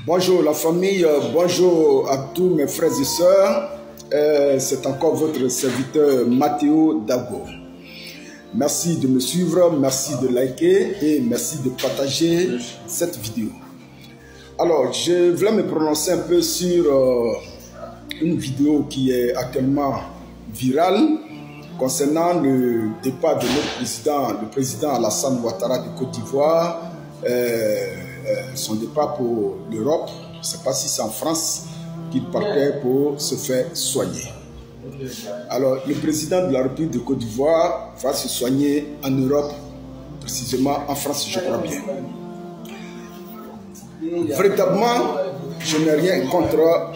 Bonjour la famille, bonjour à tous mes frères et sœurs. C'est encore votre serviteur Mathéo Dago. Merci de me suivre, merci de liker et merci de partager cette vidéo. Alors, je voulais me prononcer un peu sur une vidéo qui est actuellement virale concernant le départ de notre président, le président Alassane Ouattara de Côte d'Ivoire, son départ pour l'Europe. Je ne sais pas si c'est en France qu'il partait pour se faire soigner. Alors, le président de la République de Côte d'Ivoire va se soigner en Europe, précisément en France, je crois bien. Véritablement, je n'ai rien contre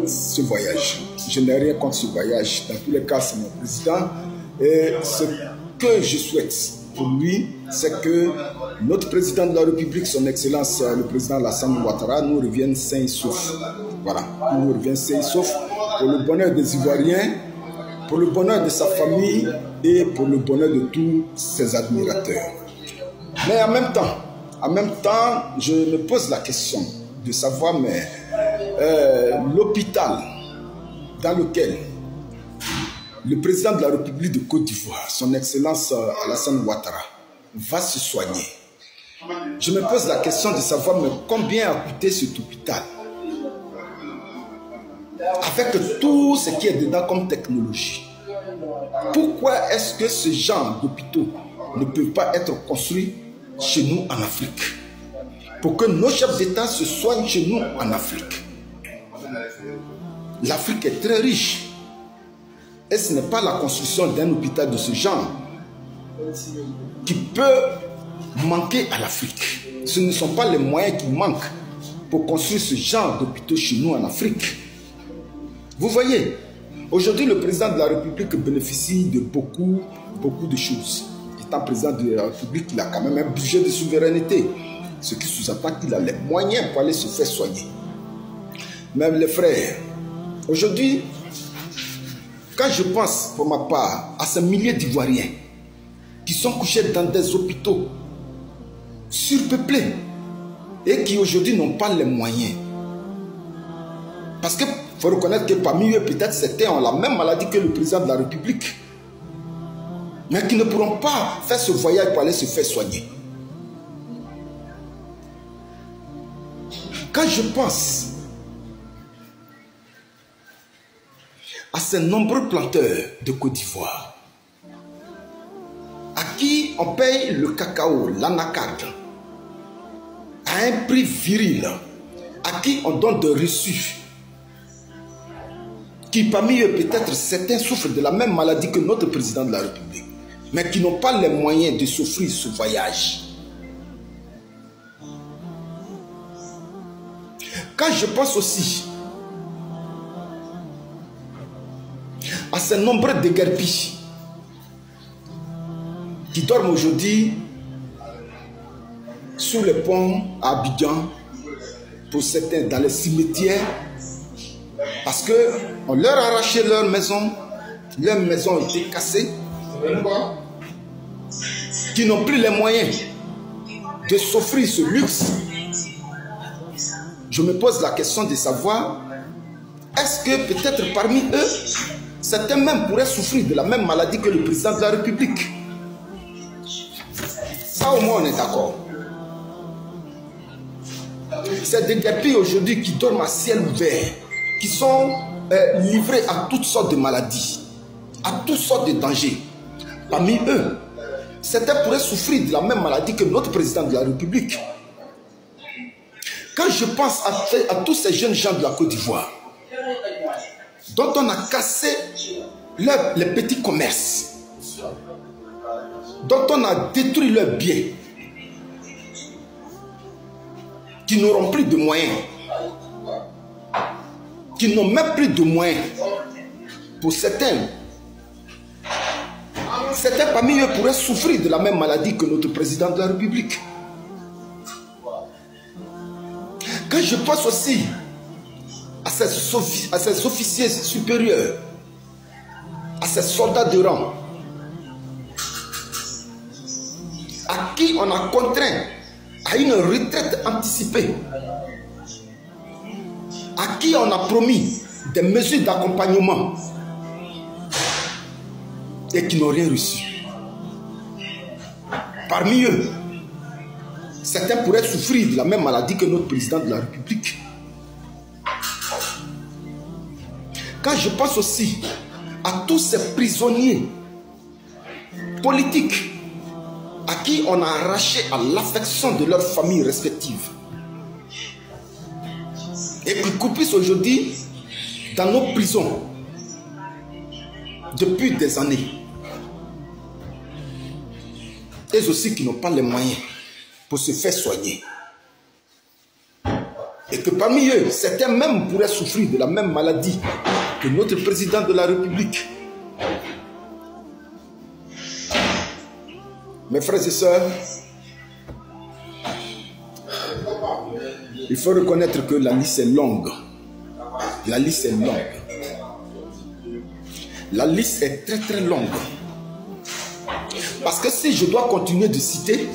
ce voyage. Je n'ai rien contre ce voyage. Dans tous les cas, c'est mon président. Et ce que je souhaite pour lui, c'est que notre président de la République, son Excellence, le président Alassane Ouattara, nous revienne sains et saufs. Voilà, nous revienne sains et saufs pour le bonheur des Ivoiriens, pour le bonheur de sa famille et pour le bonheur de tous ses admirateurs. Mais en même temps, je me pose la question de savoir, mais l'hôpital dans lequel le président de la République de Côte d'Ivoire, son Excellence Alassane Ouattara, va se soigner. Je me pose la question de savoir mais combien a coûté cet hôpital, avec tout ce qui est dedans comme technologie. Pourquoi est-ce que ce genre d'hôpitaux ne peuvent pas être construits chez nous en Afrique, pour que nos chefs d'État se soignent chez nous en Afrique? L'Afrique est très riche. Et ce n'est pas la construction d'un hôpital de ce genre qui peut manquer à l'Afrique. Ce ne sont pas les moyens qui manquent pour construire ce genre d'hôpitaux chez nous en Afrique. Vous voyez, aujourd'hui le président de la République bénéficie de beaucoup de choses. Étant président de la République, il a quand même un budget de souveraineté, ce qui sous-entend qu'il a les moyens pour aller se faire soigner. Même les frères, aujourd'hui, quand je pense pour ma part à ces milliers d'Ivoiriens qui sont couchés dans des hôpitaux surpeuplés et qui aujourd'hui n'ont pas les moyens, parce qu'il faut reconnaître que parmi eux, peut-être certains ont la même maladie que le président de la République, mais qui ne pourront pas faire ce voyage pour aller se faire soigner. Quand je pense à ces nombreux planteurs de Côte d'Ivoire, à qui on paye le cacao, l'anacarde, à un prix viril, à qui on donne des reçus, qui parmi eux peut-être certains souffrent de la même maladie que notre président de la République, mais qui n'ont pas les moyens de s'offrir ce voyage. Quand je pense aussi à ces nombreux déguerpis qui dorment aujourd'hui sous les ponts à Abidjan, pour certains dans les cimetières, parce qu'on leur a arraché leurs maisons ont été cassées, qui n'ont plus les moyens de s'offrir ce luxe. Je me pose la question de savoir, est-ce que peut-être parmi eux, certains même pourraient souffrir de la même maladie que le président de la République? Ça au moins on est d'accord. C'est des guerpilles aujourd'hui qui dorment à ciel ouvert, qui sont livrés à toutes sortes de maladies, à toutes sortes de dangers. Parmi eux, certains pourraient souffrir de la même maladie que notre président de la République. Quand je pense à tous ces jeunes gens de la Côte d'Ivoire, dont on a cassé les petits commerces, dont on a détruit leurs biens, qui n'auront plus de moyens, qui n'ont même plus de moyens. Pour certains parmi eux pourraient souffrir de la même maladie que notre président de la République. Quand je pense aussi à ces officiers supérieurs, à ces soldats de rang, à qui on a contraint à à une retraite anticipée, à qui on a promis des mesures d'accompagnement et qui n'ont rien reçu. Parmi eux, certains pourraient souffrir de la même maladie que notre président de la République. Quand je pense aussi à tous ces prisonniers politiques à qui on a arraché à l'affection de leurs familles respectives et qui croupissent aujourd'hui dans nos prisons depuis des années, et aussi qui n'ont pas les moyens pour se faire soigner, et que parmi eux, certains même pourraient souffrir de la même maladie que notre président de la République. Mes frères et sœurs, il faut reconnaître que la liste est longue. La liste est longue. La liste est très très longue. Parce que si je dois continuer de citer,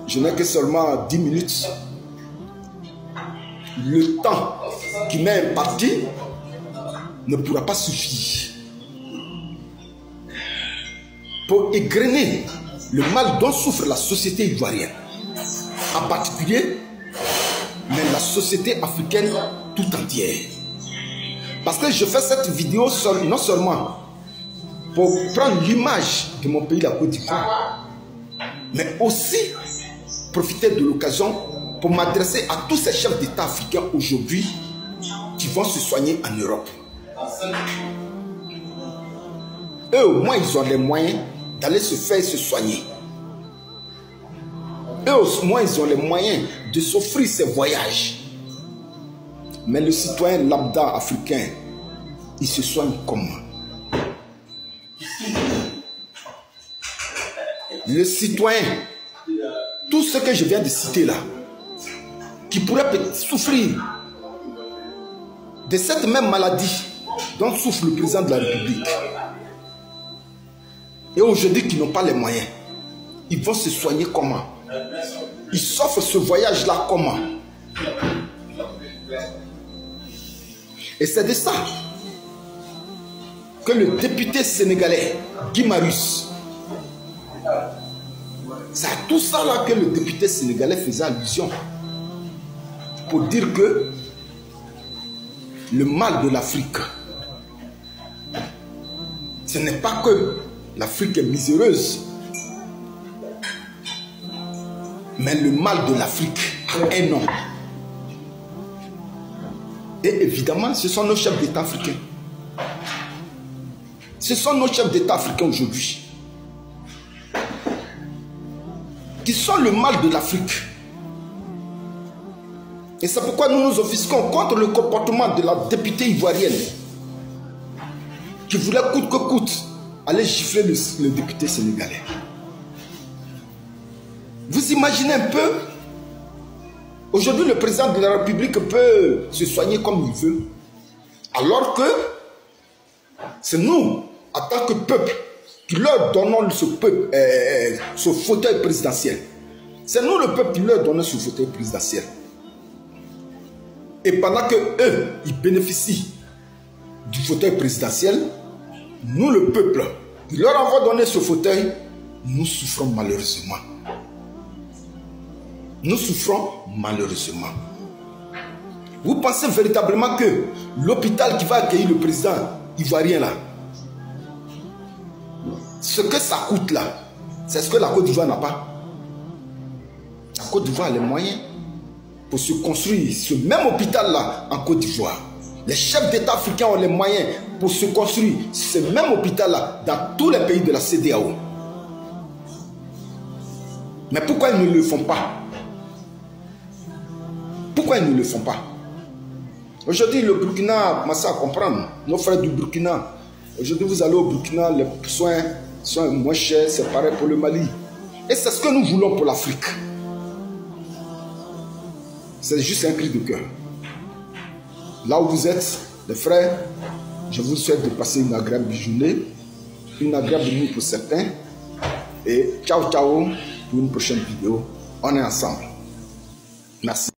je n'ai que seulement 10 minutes. Le temps qui m'est imparti ne pourra pas suffire pour égrener le mal dont souffre la société ivoirienne, en particulier, mais la société africaine tout entière. Parce que je fais cette vidéo non seulement pour prendre l'image de mon pays, la Côte d'Ivoire, mais aussi profiter de l'occasion pour m'adresser à tous ces chefs d'État africains aujourd'hui qui vont se soigner en Europe. Eux, au moins, ils ont les moyens d'aller se faire se soigner. Eux, au moins, ils ont les moyens de s'offrir ces voyages. Mais le citoyen lambda africain, il se soigne comment? Le citoyen, tout ce que je viens de citer là, qui pourrait souffrir de cette même maladie dont souffre le président de la République, et aujourd'hui qui n'ont pas les moyens, ils vont se soigner comment? Ils s'offrent ce voyage-là comment? Et c'est de ça que le député sénégalais Guy Marius, c'est à tout ça là que le député sénégalais faisait allusion pour dire que le mal de l'Afrique, ce n'est pas que l'Afrique est miséreuse, mais le mal de l'Afrique a un nom. Et évidemment, ce sont nos chefs d'État africains. Ce sont nos chefs d'État africains aujourd'hui qui sont le mal de l'Afrique. Et c'est pourquoi nous nous offusquons contre le comportement de la députée ivoirienne qui voulait coûte que coûte aller gifler le député sénégalais. Vous imaginez un peu, aujourd'hui le président de la République peut se soigner comme il veut, alors que c'est nous, en tant que peuple, qui leur donnons ce fauteuil présidentiel. C'est nous le peuple qui leur donnons ce fauteuil présidentiel. Et pendant que eux, ils bénéficient du fauteuil présidentiel, nous le peuple, qui leur avons donné ce fauteuil, nous souffrons malheureusement. Nous souffrons malheureusement. Vous pensez véritablement que l'hôpital qui va accueillir le président ivoirien là, ce que ça coûte là, c'est ce que la Côte d'Ivoire n'a pas? La Côte d'Ivoire a les moyens pour se construire ce même hôpital là en Côte d'Ivoire. Les chefs d'État africains ont les moyens pour se construire ce même hôpital là dans tous les pays de la CEDEAO. Mais pourquoi ils ne le font pas? Pourquoi ils ne le font pas? Aujourd'hui, le Burkina a commencé à comprendre. Nos frères du Burkina, aujourd'hui, vous allez au Burkina, les soins sont moins chers, c'est pareil pour le Mali. Et c'est ce que nous voulons pour l'Afrique. C'est juste un cri de cœur. Là où vous êtes, les frères, je vous souhaite de passer une agréable journée, une agréable nuit pour certains. Et ciao, ciao, pour une prochaine vidéo. On est ensemble. Merci.